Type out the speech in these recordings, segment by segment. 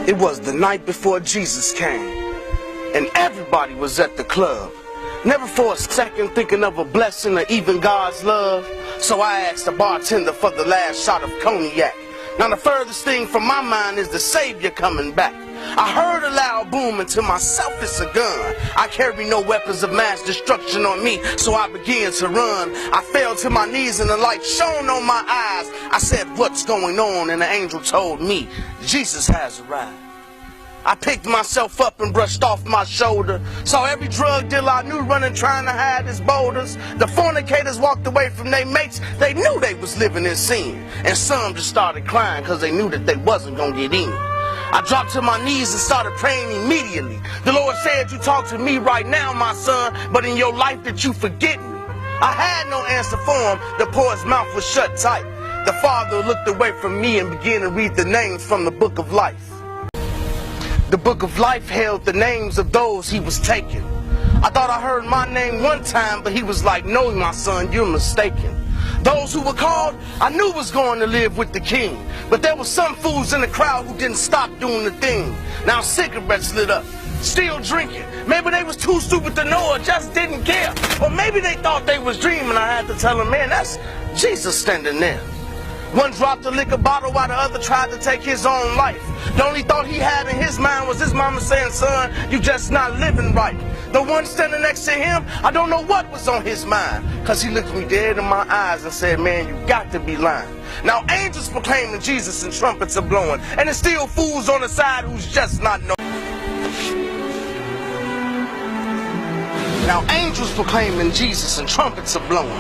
It was the night before Jesus came, and everybody was at the club. Never for a second thinking of a blessing or even God's love. So I asked the bartender for the last shot of cognac. Now the furthest thing from my mind is the Savior coming back. I heard a loud boom, and to myself it's a gun. I carry no weapons of mass destruction on me, so I began to run. I fell to my knees and the light shone on my eyes. I said, "What's going on?" And the angel told me, "Jesus has arrived." I picked myself up and brushed off my shoulder. Saw every drug dealer I knew running, trying to hide his boulders. The fornicators walked away from their mates. They knew they was living in sin. And some just started crying because they knew that they wasn't going to get in. I dropped to my knees and started praying immediately. The Lord said, "You talk to me right now, my son, but in your life that you forget me." I had no answer for him. The poet's mouth was shut tight. The Father looked away from me and began to read the names from the book of life. The book of life held the names of those he was taking. I thought I heard my name one time, but he was like, "No, my son, you're mistaken." Those who were called, I knew was going to live with the king. But there were some fools in the crowd who didn't stop doing the thing. Now cigarettes lit up, still drinking. Maybe they was too stupid to know or just didn't care. Or maybe they thought they was dreaming. I had to tell them, "Man, that's Jesus standing there." One dropped a liquor bottle while the other tried to take his own life. The only thought he had in his mind was his mama saying, "Son, you just not living right." The one standing next to him, I don't know what was on his mind, because he looked me dead in my eyes and said, "Man, you got to be lying." Now angels proclaiming Jesus and trumpets are blowing, and there's still fools on the side who's just not knowing. Now angels proclaiming Jesus and trumpets are blowing,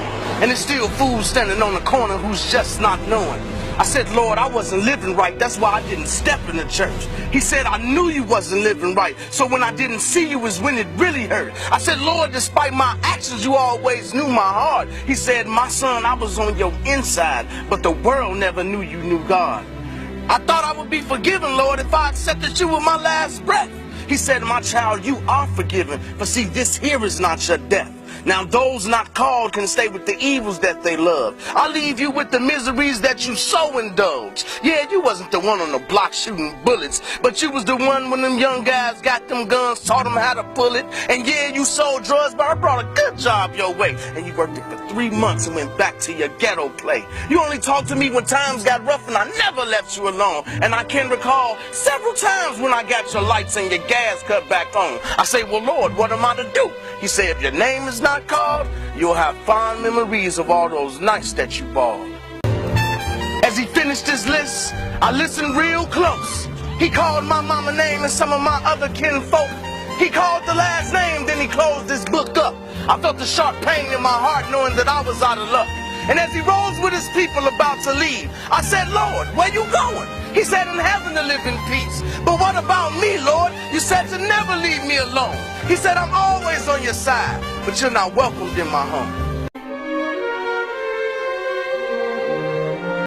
and there's still fools standing on the corner who's just not knowing. I said, "Lord, I wasn't living right. That's why I didn't step in the church." He said, "I knew you wasn't living right. So when I didn't see you is when it really hurt." I said, "Lord, despite my actions, you always knew my heart." He said, "My son, I was on your inside, but the world never knew you knew God." I thought I would be forgiven, Lord, if I accepted you with my last breath. He said, "My child, you are forgiven. For see, this here is not your death. Now those not called can stay with the evils that they love. I leave you with the miseries that you so indulge." Yeah, you wasn't the one on the block shooting bullets, but you was the one when them young guys got them guns, taught them how to pull it. And yeah, you sold drugs, but I brought a good job your way. And you worked it for 3 months and went back to your ghetto play. You only talked to me when times got rough, and I never left you alone. And I can recall several times when I got your lights and your gas cut back on. I say, "Well, Lord, what am I to do?" He said, "If your name is not called, you'll have fond memories of all those nights that you balled." As he finished his list, I listened real close. He called my mama name and some of my other kinfolk. He called the last name, then he closed his book up. I felt a sharp pain in my heart knowing that I was out of luck. And as he rose with his people about to leave, I said, "Lord, where you going?" He said, "In heaven to live in peace." "But what about me, Lord? You said to never leave me alone." He said, "I'm always on your side, but you're not welcomed in my home."